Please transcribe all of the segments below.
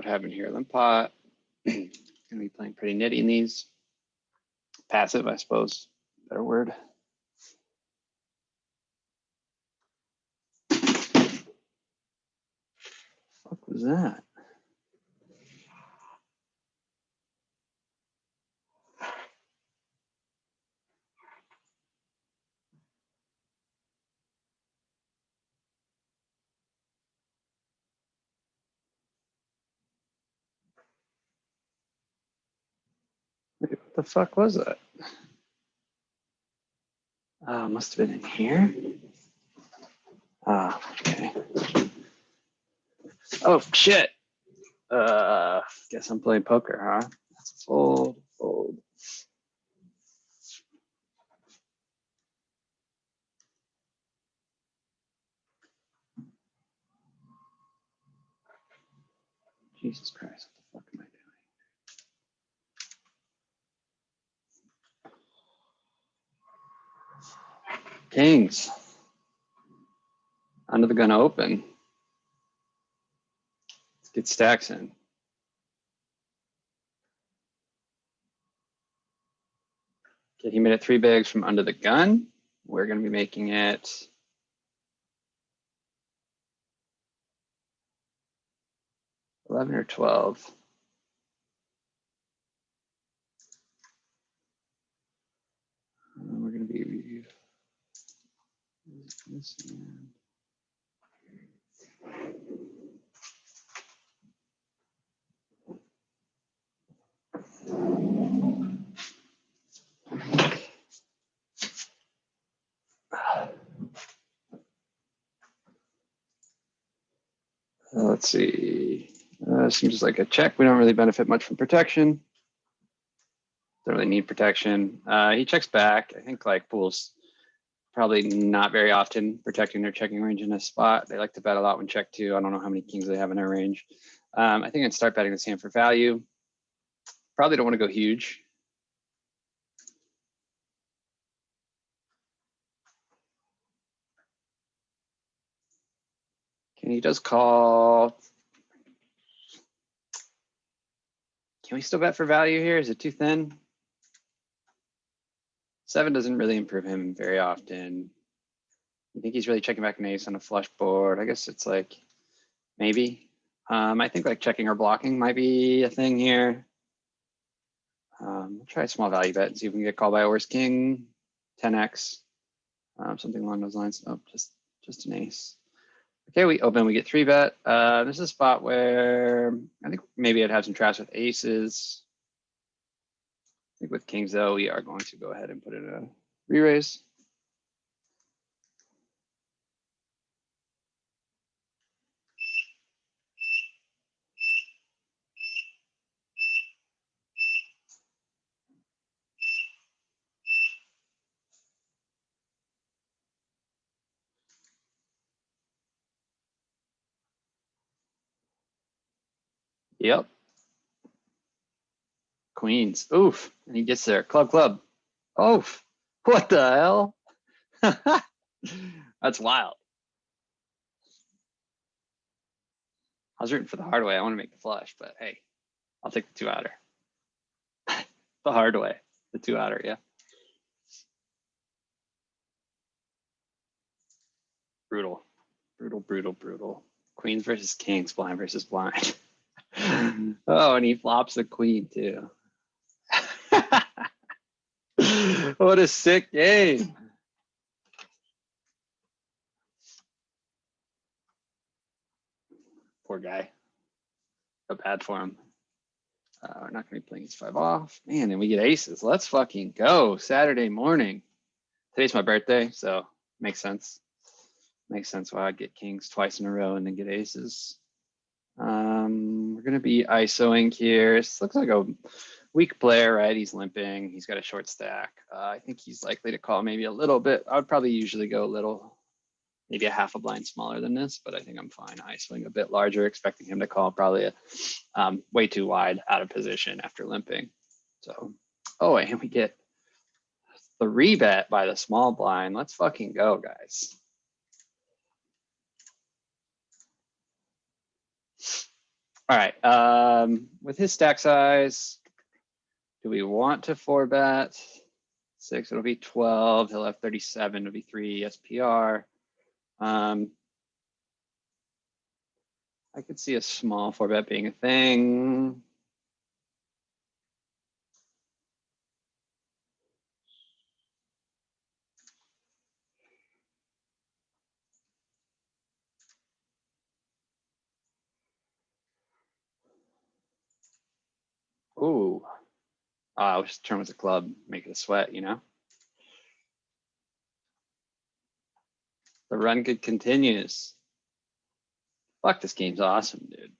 what happened here. Limp pot. Gonna be playing pretty nitty in these. Passive, I suppose. Better word. What was that? Wait, what the fuck was that? Oh, must have been in here. Ah, okay. Oh shit. Guess I'm playing poker, huh? That's a fold, fold. Jesus Christ, what the fuck am I doing? Kings. Under the gun open. Let's get stacks in. Okay, he made it 3 bigs from under the gun. We're gonna be making it 11 or 12. We're gonna be this and let's see. Seems like a check. We don't really benefit much from protection. Don't really need protection. He checks back. I think like pools probably not very often protecting their checking range in a spot. They like to bet a lot when check two. I don't know how many kings they have in their range. I think I'd start betting this hand for value. Probably don't want to go huge. Okay, he does call. Can we still bet for value here? Is it too thin? 7 doesn't really improve him very often. You think he's really checking back an ace on a flush board? I guess it's like, maybe. I think like checking or blocking might be a thing here. We'll try a small value bet and see if we can get called by a worse king, 10x, something along those lines. Oh, just an ace. Okay, we open, we get 3 bet. This is a spot where I think maybe I'd have some traps with aces. I think with kings though, we are going to go ahead and put in a re-raise. Yep. Queens. Oof. And he gets there. Club, club. Oof. What the hell? That's wild. I was rooting for the hard way. I want to make the flush, but hey, I'll take the 2 outer. The hard way. The 2 outer, yeah. Brutal. Brutal, brutal, brutal. Queens versus kings, blind versus blind. Oh, and he flops the queen too. What a sick game. Poor guy. So bad for him. We're not going to be playing ace 5 off. Man, and we get aces. Let's fucking go. Saturday morning. Today's my birthday, so makes sense. Makes sense why I'd get kings twice in a row and then get aces. We're going to be ISOing here. This looks like a weak player, right? He's limping. He's got a short stack. I think he's likely to call maybe a little bit. I would probably usually go a little, maybe a half a blind smaller than this, but I think I'm fine ISOing a bit larger, expecting him to call probably a way too wide out of position after limping. So, oh, and we get 3 bet by the small blind. Let's fucking go, guys. All right, with his stack size, do we want to 4-bet? 6, it'll be 12. He'll have 37, it'll be 3 SPR. I could see a small 4-bet being a thing. Ooh, I wish the turn was a club, make it a sweat, you know? The run good continues. Fuck, this game's awesome, dude.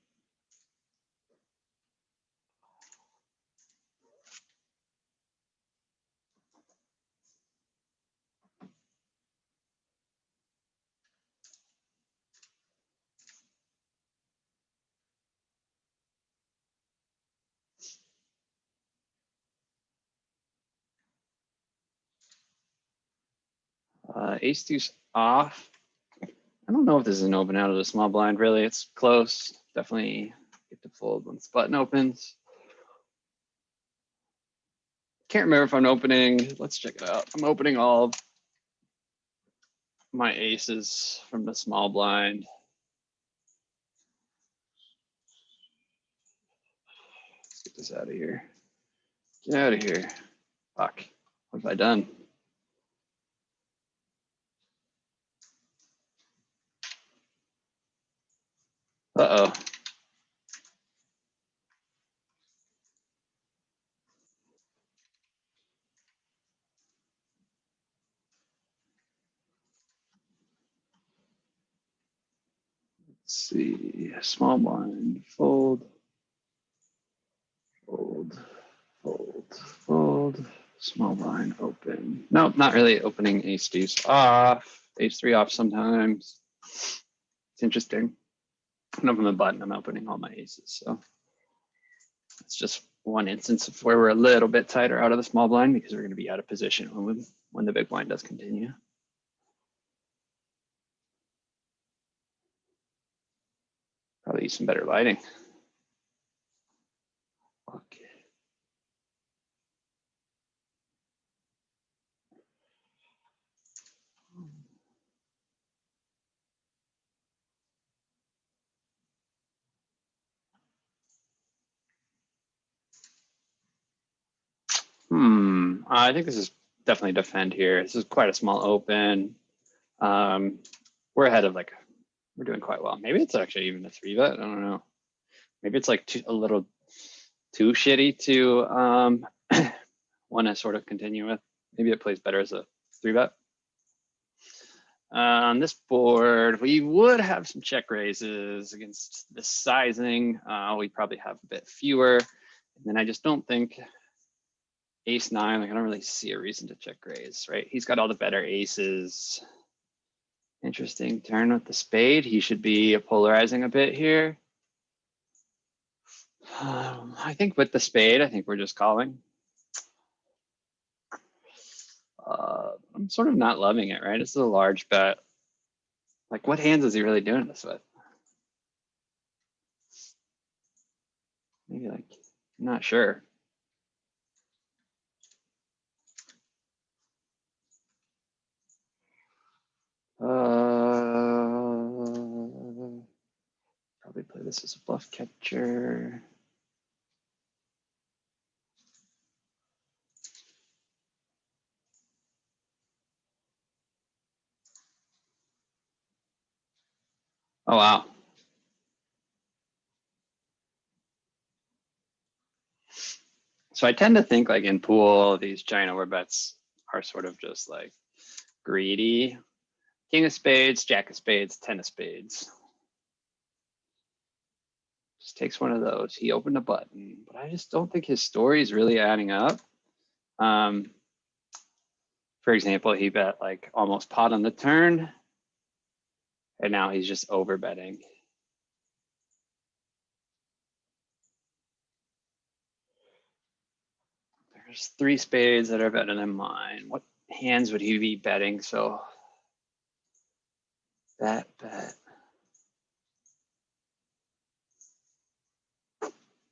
Ace deuce off. I don't know if this is an open out of the small blind, really. It's close. Definitely get to fold once the button opens. Can't remember if I'm opening. Let's check it out. I'm opening all of my aces from the small blind. Let's get this out of here. Get out of here. Fuck. What have I done? Uh-oh. Let's see. Small blind. Fold. Fold. Fold. Fold. Small blind open. Nope, not really opening ace deuce off. Ace 3 off sometimes. It's interesting. And from the button, I'm opening all my aces. So it's just one instance of where we're a little bit tighter out of the small blind because we're going to be out of position when the big blind does continue. Probably use some better lighting. Okay. I think this is definitely defend here. This is quite a small open. We're ahead of we're doing quite well. Maybe it's actually even a 3-bet. I don't know. Maybe it's like a little too shitty to want to sort of continue with. Maybe it plays better as a 3-bet. On this board, we would have some check raises against the sizing. We probably have a bit fewer. And then I just don't think ace 9, I don't really see a reason to check raise, right? He's got all the better aces. Interesting turn with the spade. He should be polarizing a bit here. I think with the spade, I think we're just calling. I'm sort of not loving it, right? This is a large bet. Like, what hands is he really doing this with? Maybe I'm not sure. Probably play this as a bluff catcher. Oh, wow. So I tend to think like in pool, these giant overbets are sort of just like greedy. King of spades, jack of spades, 10 of spades. Just takes one of those. He opened a button, but I just don't think his story is really adding up. For example, he bet like almost pot on the turn, and now he's just over betting. There's 3 spades that are better than mine. What hands would he be betting? So that bet.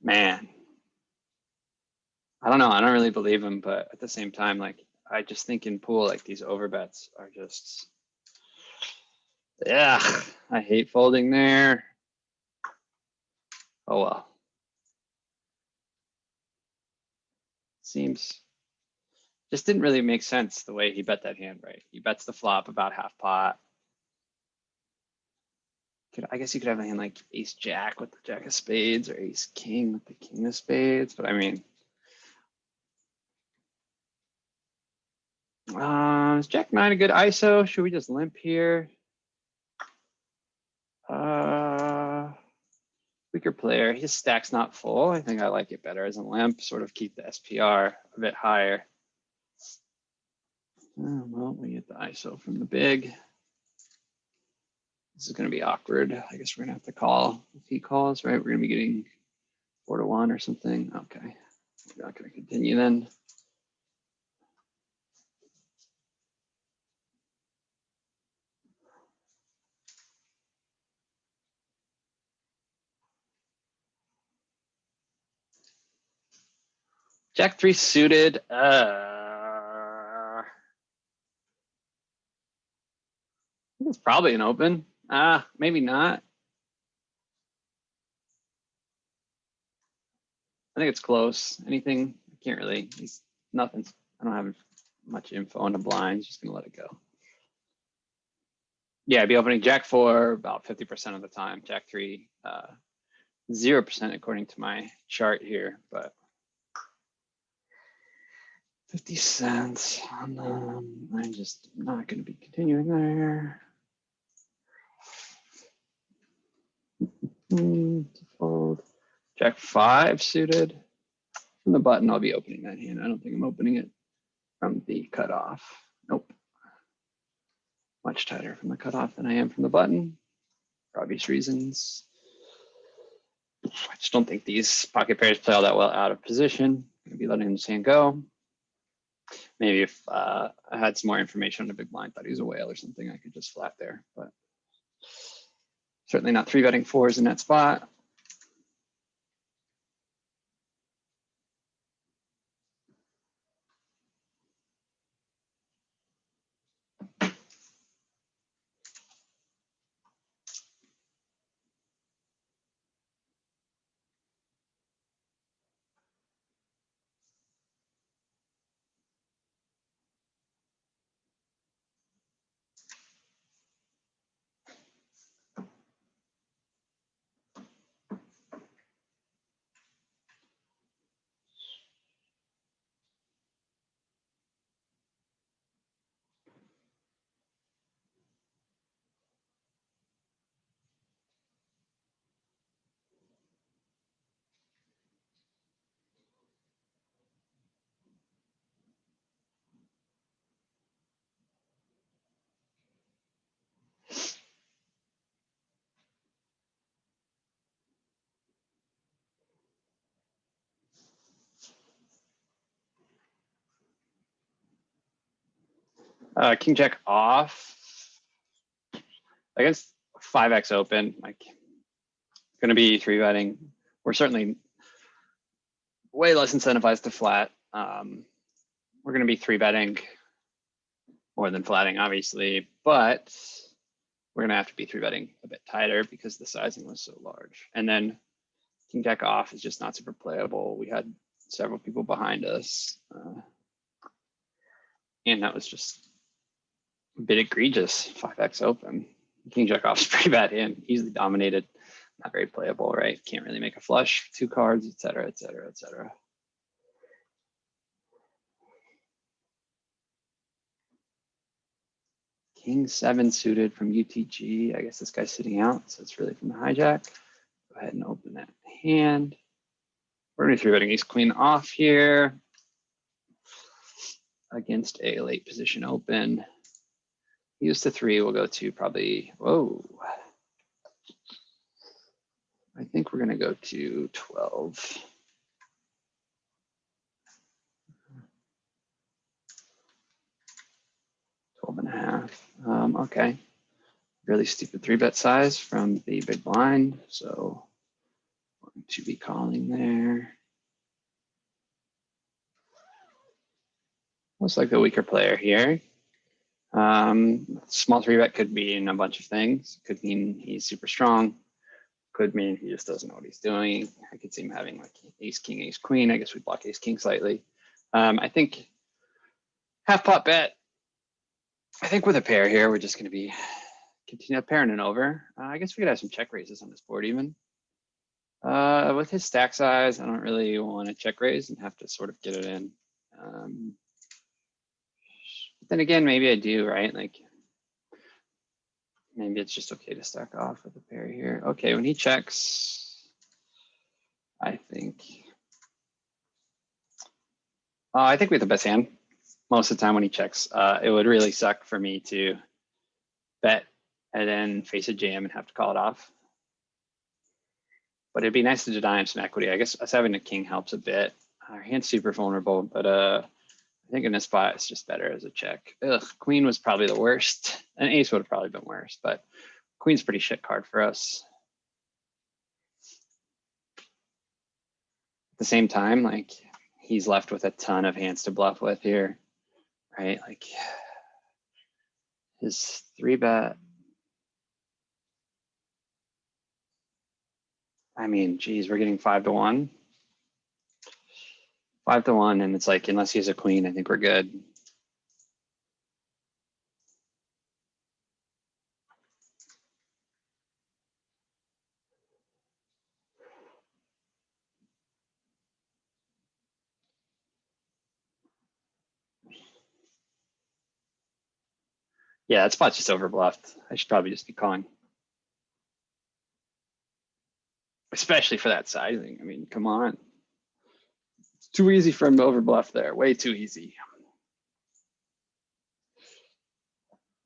Man, I don't know. I don't really believe him, but at the same time, like I just think in pool, like these overbets are just, yeah, I hate folding there. Oh well. Seems just didn't really make sense the way he bet that hand, right? He bets the flop about half pot. I guess you could have a hand like ace jack with the jack of spades or ace king with the king of spades, but I mean, is jack nine a good ISO? Should we just limp here? Weaker player, his stack's not full. I think I like it better as a limp, sort of keep the SPR a bit higher. Well, we get the ISO from the big. This is going to be awkward. I guess we're going to have to call if he calls, right? We're going to be getting 4-1 or something. Okay, we're not going to continue then. Jack 3 suited. It's probably an open. Maybe not. I think it's close. Anything? I can't really. He's nothing. I don't have much info on the blinds. Just gonna let it go. Yeah, I'd be opening Jack 4 about 50% of the time. Jack 3, 0% according to my chart here, but 50 cents on them. I'm just not going to be continuing there. To fold. Jack 5 suited. From the button, I'll be opening that hand. I don't think I'm opening it from the cutoff. Nope. Much tighter from the cutoff than I am from the button, for obvious reasons. I just don't think these pocket pairs play all that well out of position. I'm going to be letting this hand go. Maybe if I had some more information on the big blind, thought he was a whale or something, I could just flat there, but certainly not 3-betting 4s in that spot. King Jack off. I guess 5x open, like going to be 3-betting. We're certainly way less incentivized to flat. We're going to be 3-betting more than flatting, obviously, but we're going to have to be 3-betting a bit tighter because the sizing was so large. And then King Jack off is just not super playable. We had several people behind us. And that was just a bit egregious, 5x open. King Jack off's pretty bad hand, easily dominated, not very playable, right? Can't really make a flush, 2 cards, et cetera, et cetera, et cetera. King 7 suited from UTG. I guess this guy's sitting out, so it's really from the hijack. Go ahead and open that hand. We're going to be 3-betting ace queen off here against a late position open. Use the 3, we'll go to probably, whoa. I think we're going to go to 12. And a half. Okay. Really stupid 3-bet size from the big blind. So going to be calling there. Looks like the weaker player here. Small 3-bet could mean a bunch of things. Could mean he's super strong. Could mean he just doesn't know what he's doing. I could see him having like ace, king, ace, queen. I guess we block ace, king slightly. I think half pot bet. I think with a pair here, we're just going to be continue pairing and over. I guess we could have some check raises on this board even. With his stack size, I don't really want to check raise and have to sort of get it in. But then again, maybe I do, right? Like maybe it's just okay to stack off with a pair here. Okay, when he checks, I think we have the best hand most of the time when he checks. It would really suck for me to bet and then face a jam and have to call it off. But it'd be nice to deny him some equity. I guess us having a king helps a bit. Our hand's super vulnerable, but I think in this spot it's just better as a check. Ugh, queen was probably the worst. An ace would have probably been worse, but queen's a pretty shit card for us. At the same time, like he's left with a ton of hands to bluff with here, right? Like his 3-bet. I mean, geez, we're getting 5-1. 5-1, and it's like, unless he has a queen, I think we're good. Yeah, that spot's just over bluffed. I should probably just be calling. Especially for that sizing. I mean, come on. It's too easy for him to over bluff there. Way too easy.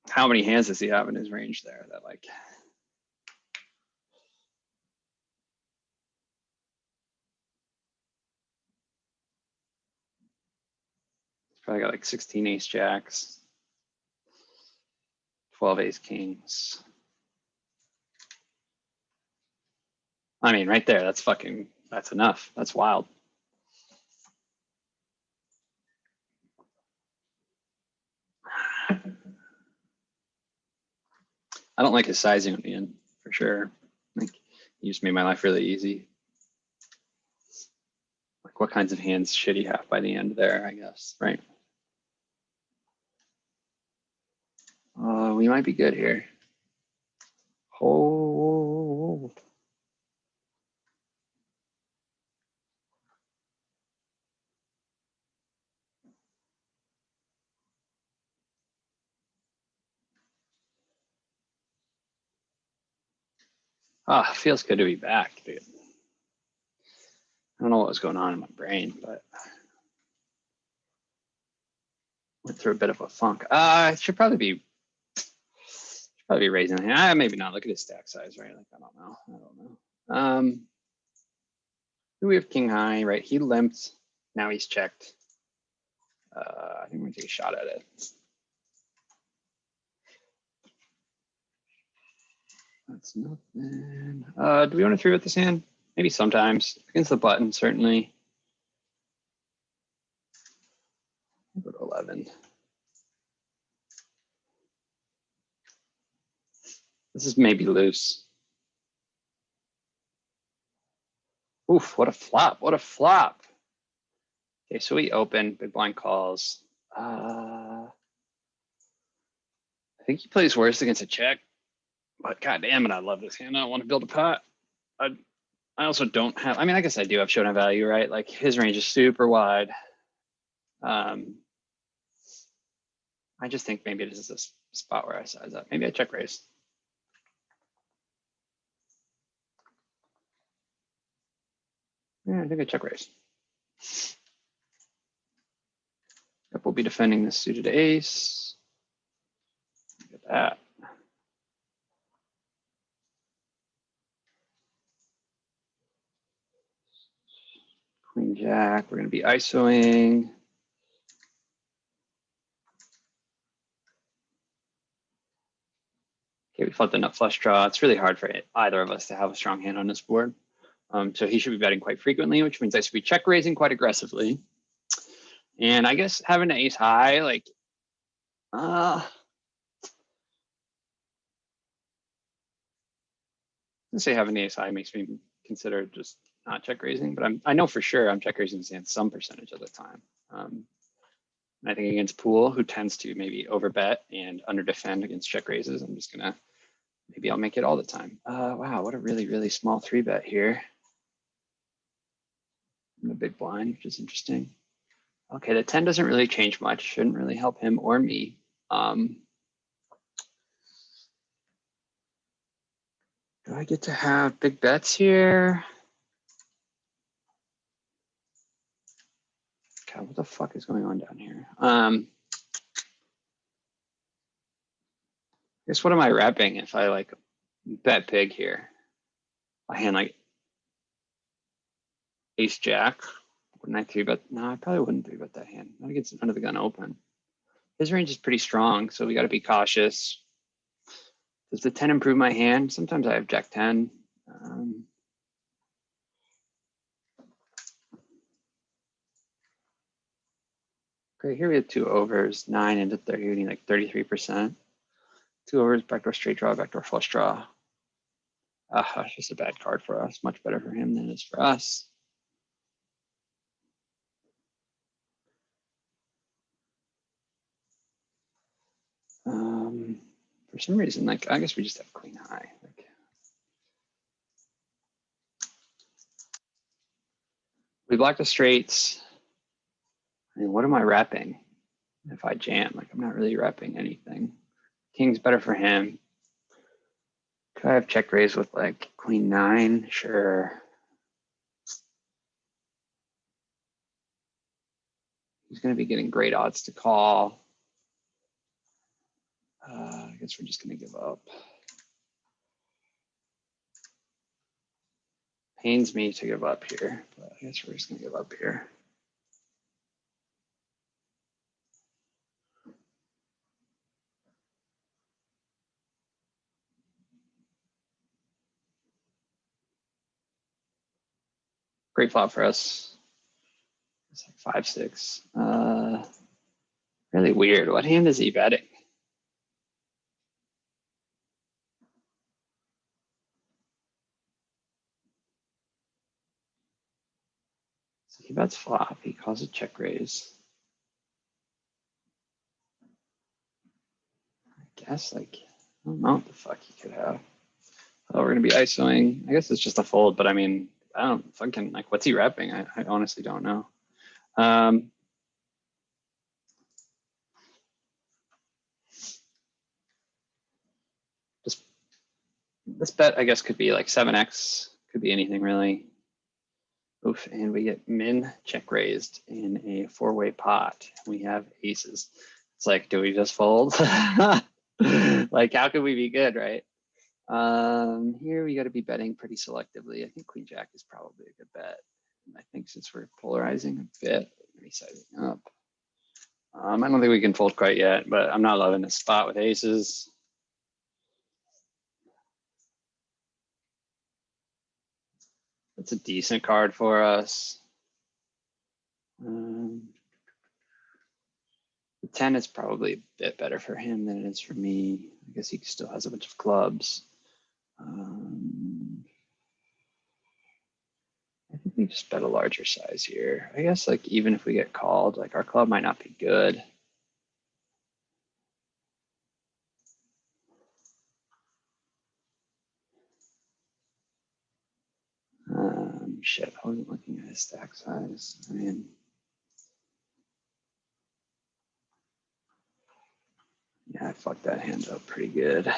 How many hands does he have in his range there that like he's probably got like 16 ace jacks, 12 ace kings. I mean, right there, that's enough. That's wild. I don't like his sizing on the end for sure. Like he just made my life really easy. Like what kinds of hands should he have by the end there, I guess, right? We might be good here. Oh. Ah, feels good to be back, dude. I don't know what was going on in my brain, but went through a bit of a funk. I should probably be raising the hand. Maybe not. Look at his stack size, right? Like I don't know. We have king high, right? He limped. Now he's checked. I think we're gonna take a shot at it. That's nothing. Do we want to 3-bet this hand? Maybe sometimes. Against the button, certainly. I'll go to 11. This is maybe loose. Oof, what a flop. What a flop. Okay, so we open, big blind calls. I think he plays worse against a check, but god damn it, I love this hand. I don't want to build a pot. I also don't have, I mean, I guess I do have showdown value, right? Like his range is super wide. I just think maybe this is a spot where I size up. Maybe I check raise. Yeah, I think I check raise. Yep, we'll be defending this suited ace. Look at that. Queen jack, we're gonna be ISOing. Okay, we flipped the nut flush draw. It's really hard for either of us to have a strong hand on this board. So he should be betting quite frequently, which means I should be check raising quite aggressively. And I guess having an ace high, like, let's say having the ace high makes me consider just not check raising, but I know for sure I'm check raising Sand some percentage of the time. And I think against Poole, who tends to maybe overbet and under defend against check raises, I'm just gonna, maybe I'll make it all the time. Wow, what a really, really small 3-bet here. I'm a big blind, which is interesting. Okay, the 10 doesn't really change much. Shouldn't really help him or me. Do I get to have big bets here? God, what the fuck is going on down here? I guess what am I repping if I like bet big here? I hand like ace jack. Wouldn't I 3-bet? No, I probably wouldn't 3-bet that hand. Not against under the gun open. His range is pretty strong, so we got to be cautious. Does the 10 improve my hand? Sometimes I have jack 10. Great, here we have 2 overs, 9 into 30, we need like 33%. 2 overs, backdoor straight draw, backdoor flush draw. It's just a bad card for us. Much better for him than it is for us. For some reason, like, I guess we just have queen high. Like, we block the straights. I mean, what am I repping if I jam? Like, I'm not really repping anything. King's better for him. Could I have check raise with like queen 9? Sure. He's going to be getting great odds to call. I guess we're just going to give up. Pains me to give up here, but I guess we're just going to give up here. Great flop for us. It's like 5-6. Really weird. What hand is he betting? So he bets flop. He calls a check raise. I guess like, I don't know what the fuck he could have. Oh, we're gonna be ISOing. I guess it's just a fold, but I mean, I don't fucking like, what's he repping? I honestly don't know. Just this bet, I guess, could be like 7x. Could be anything really. Oof, and we get min check raised in a 4-way pot. We have aces. It's like, do we just fold? Like, how could we be good, right? Here we got to be betting pretty selectively. I think queen jack is probably a good bet. And I think since we're polarizing a bit, maybe sizing up. I don't think we can fold quite yet, but I'm not loving this spot with aces. It's a decent card for us. The 10 is probably a bit better for him than it is for me. I guess he still has a bunch of clubs. I think we just bet a larger size here. I guess like even if we get called, like our club might not be good. Shit, I wasn't looking at his stack size. I mean, yeah, I fucked that hand up pretty good.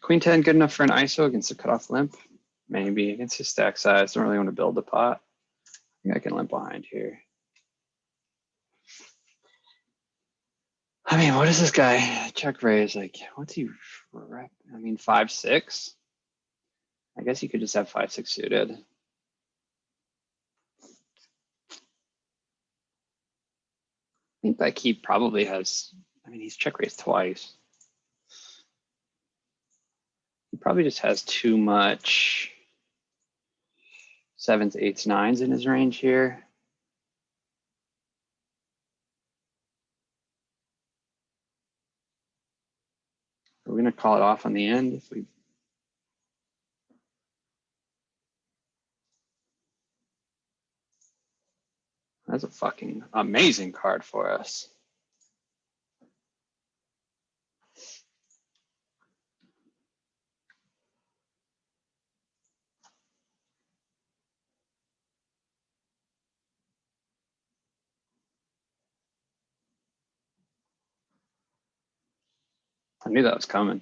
Queen 10 good enough for an ISO against a cutoff limp? Maybe against his stack size. Don't really want to build the pot. I think I can limp behind here. I mean, what is this guy? Check raise, like, what's he? I mean, 5-6. I guess you could just have 5-6 suited. I think like he probably has. I mean, he's check raised twice. He probably just has too much Sevens, eights, nines in his range here. Are we gonna call it off on the end if we? That's a fucking amazing card for us. I knew that was coming.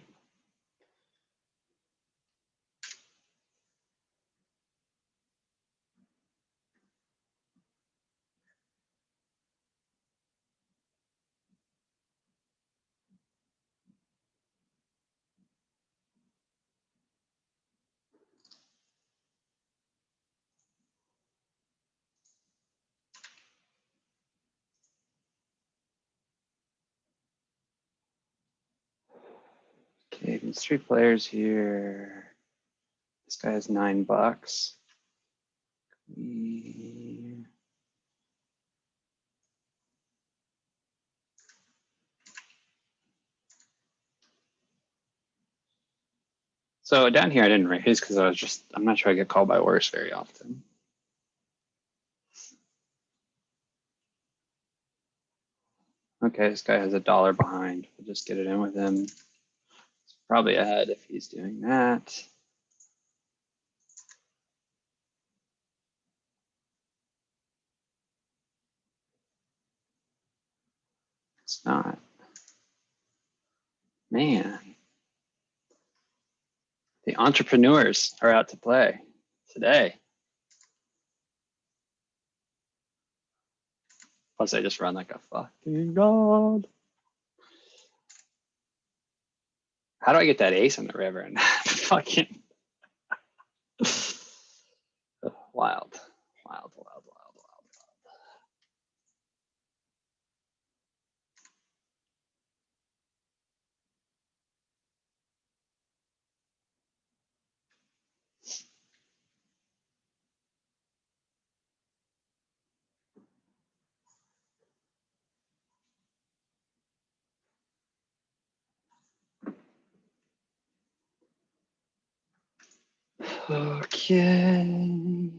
Okay, these three players here. This guy has $9. So down here, I didn't raise because I'm not sure I get called by worse very often. Okay, this guy has $1 behind. We'll just get it in with him. It's probably ahead if he's doing that. It's not. Man, the entrepreneurs are out to play today. Plus, I just run like a fucking god. How do I get that ace in the river and fucking wild, wild, wild, wild, wild. Okay.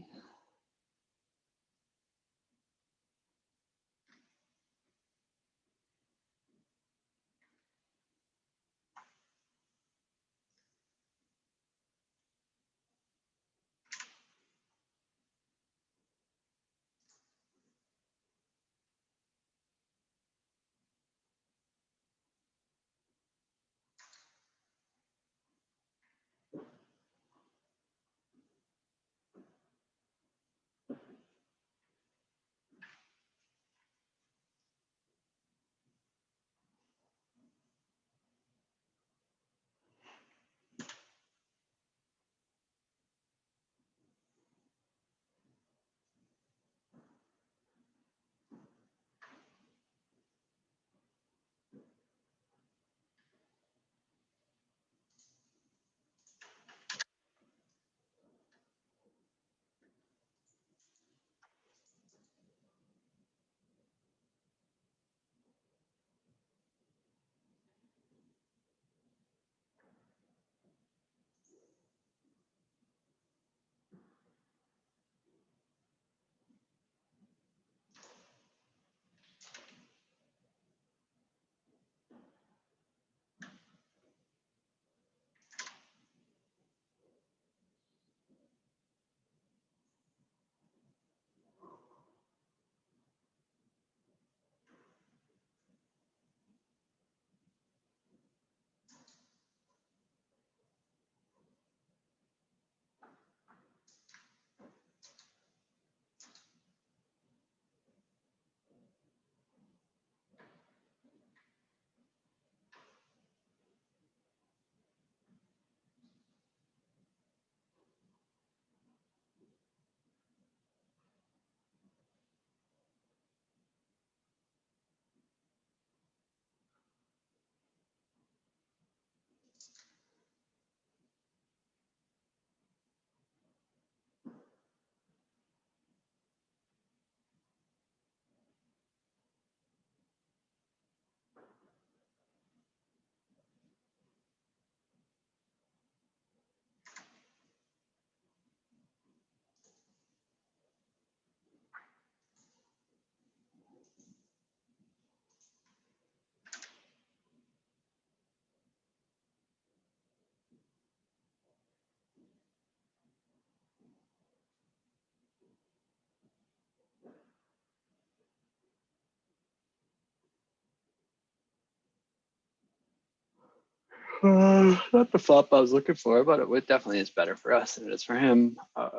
Not the flop I was looking for, but it definitely is better for us than it is for him. I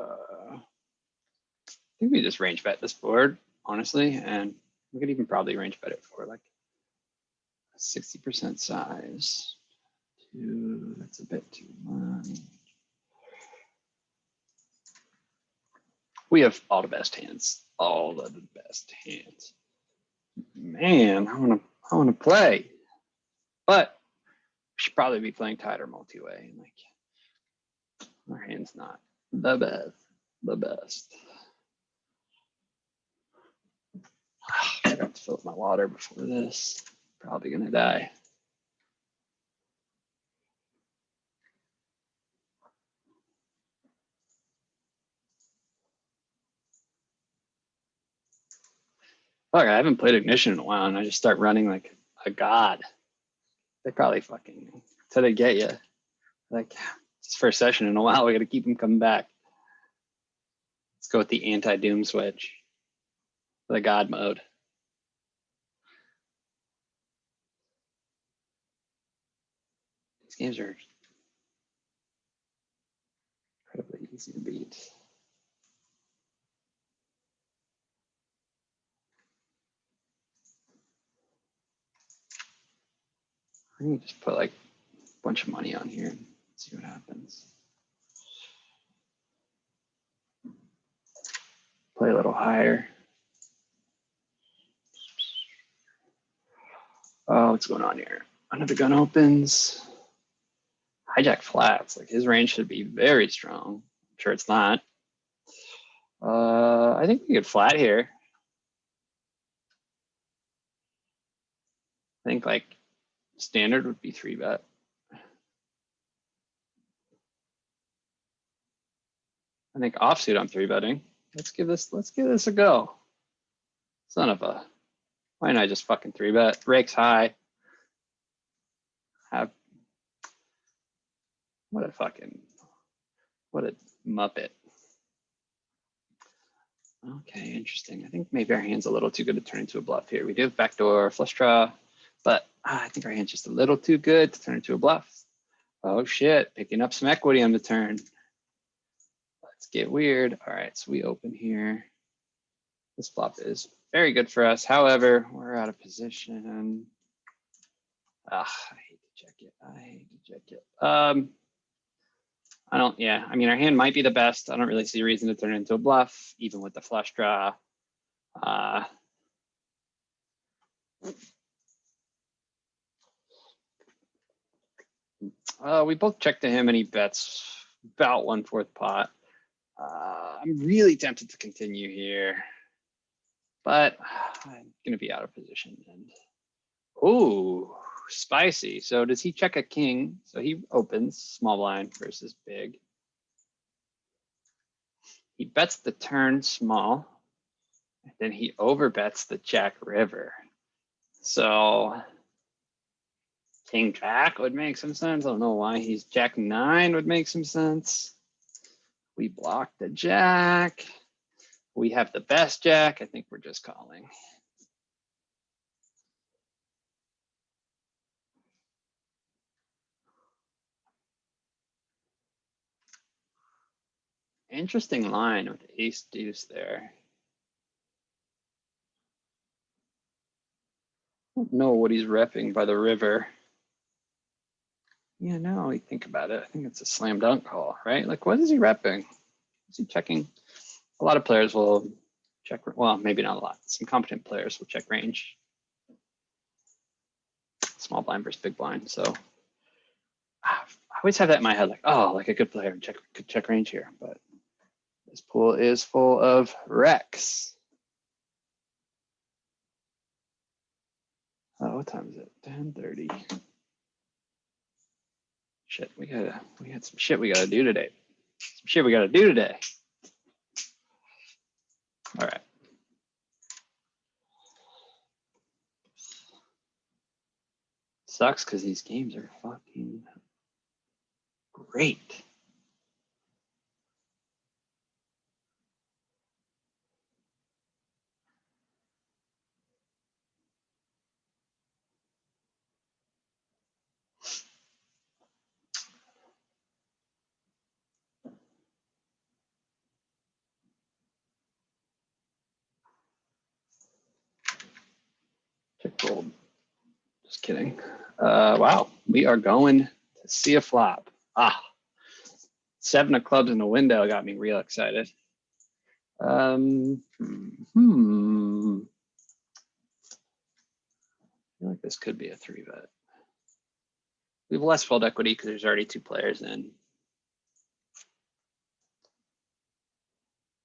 think we just range bet this board, honestly, and we could even probably range bet it for like 60% size. That's a bit too much. We have all the best hands, all of the best hands. Man, I wanna play, but we should probably be playing tighter multi-way. Like our hand's not the best. I have to fill up my water before this. Probably gonna die. Fuck, I haven't played Ignition in a while, and I just start running like a god. They probably fucking till they get you. Like it's first session in a while. We got to keep them coming back. Let's go with the anti-doom switch, the god mode. These games are incredibly easy to beat. I need to just put like a bunch of money on here and see what happens. Play a little higher. Oh, what's going on here? Another gun opens. Hijack flats. Like his range should be very strong. I'm sure it's not. I think we could flat here. I think like standard would be 3-bet. I think offsuit I'm 3-betting. Let's give this a go. Son of a, why didn't I just fucking 3-bet? Rakes high. What a muppet. Okay, interesting. I think maybe our hand's a little too good to turn into a bluff here. We do have backdoor flush draw, but I think our hand's just a little too good to turn into a bluff. Oh shit, picking up some equity on the turn. Let's get weird. All right, so we open here. This flop is very good for us. However, we're out of position. I hate to check it. I mean, our hand might be the best. I don't really see a reason to turn it into a bluff, even with the flush draw. We both check to him and he bets about 1/4 pot. I'm really tempted to continue here, but I'm gonna be out of position. And ooh, spicy. So does he check a king? So he opens small blind versus big. He bets the turn small, and then he overbets the jack river. So king jack would make some sense. I don't know why he's jack 9 would make some sense. We block the jack. We have the best jack. I think we're just calling. Interesting line with ace deuce there. I don't know what he's repping by the river. Yeah, now we think about it. I think it's a slam dunk call, right? Like, what is he repping? Is he checking? A lot of players will check, well, maybe not a lot. Some competent players will check range. Small blind versus big blind. So I always have that in my head, like, oh, like a good player could check range here. But this pool is full of wrecks. Oh, what time is it? 10:30. Shit, we got some shit we gotta do today. All right. Sucks because these games are fucking great. Check fold. Just kidding. Wow, we are going to see a flop. 7 of clubs in the window got me real excited. I feel like this could be a 3-bet. We have less fold equity because there's already 2 players in.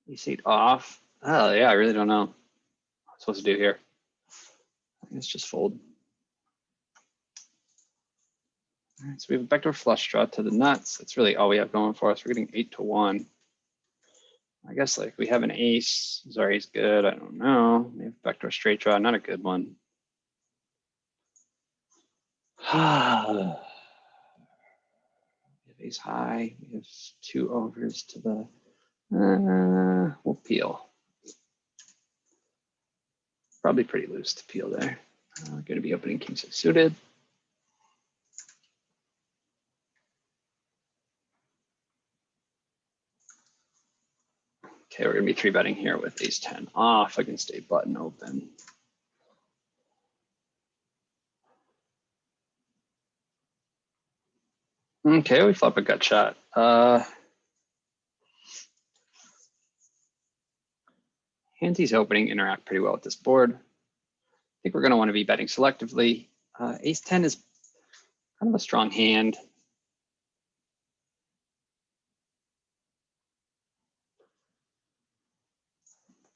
Ace 8 off. Oh yeah, I really don't know what I'm supposed to do here. I guess just fold. All right, so we have a backdoor flush draw to the nuts. That's really all we have going for us. We're getting 8 to 1. I guess like we have an ace. Is our ace good? I don't know. Maybe backdoor straight draw, not a good one. We have ace high. We have 2 overs to the. We'll peel. Probably pretty loose to peel there. We're going to be opening king 6 suited. Okay, we're going to be 3-betting here with ace 10 off against a button open. Okay, we flop a gut shot. Hands he's opening interact pretty well with this board. I think we're going to want to be betting selectively. Ace 10 is kind of a strong hand.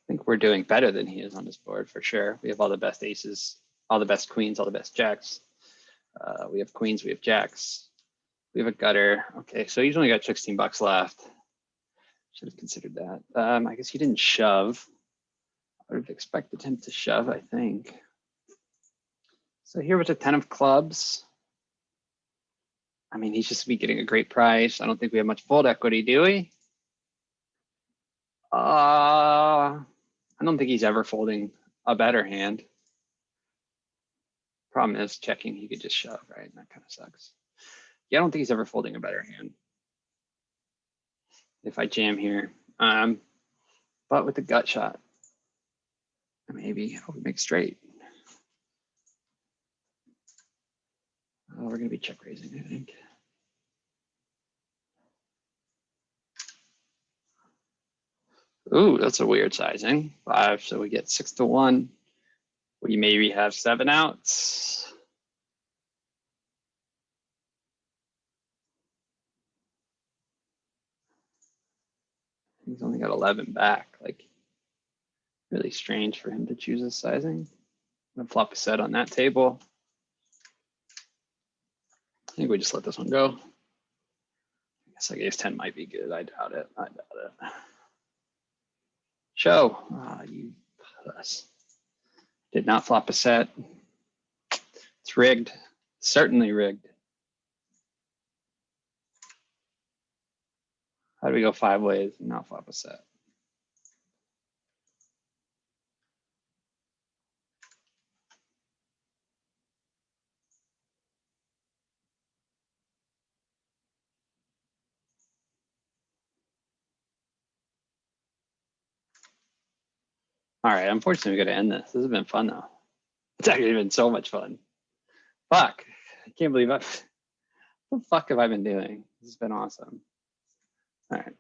I think we're doing better than he is on this board for sure. We have all the best aces, all the best queens, all the best jacks. We have queens, we have jacks. We have a gutter. Okay, so he's only got $16 left. Should have considered that. I guess he didn't shove. I would have expected him to shove, I think. So here was a 10 of clubs. I mean, he's just be getting a great price. I don't think we have much fold equity, do we? I don't think he's ever folding a better hand. Problem is checking, he could just shove, right? That kind of sucks. Yeah, I don't think he's ever folding a better hand. If I jam here, but with the gut shot, maybe we make straight. We're gonna be check raising, I think. Ooh, that's a weird sizing. 5, so we get 6 to 1. We maybe have 7 outs. He's only got 11 back. Like, really strange for him to choose this sizing. I'm gonna flop a set on that table. I think we just let this one go. I guess like ace 10 might be good. I doubt it. I doubt it. Show. You puss. Did not flop a set. It's rigged. Certainly rigged. How do we go 5 ways and not flop a set? All right, unfortunately, we got to end this. This has been fun, though. It's actually been so much fun. Fuck, I can't believe what the fuck have I been doing? This has been awesome. All right.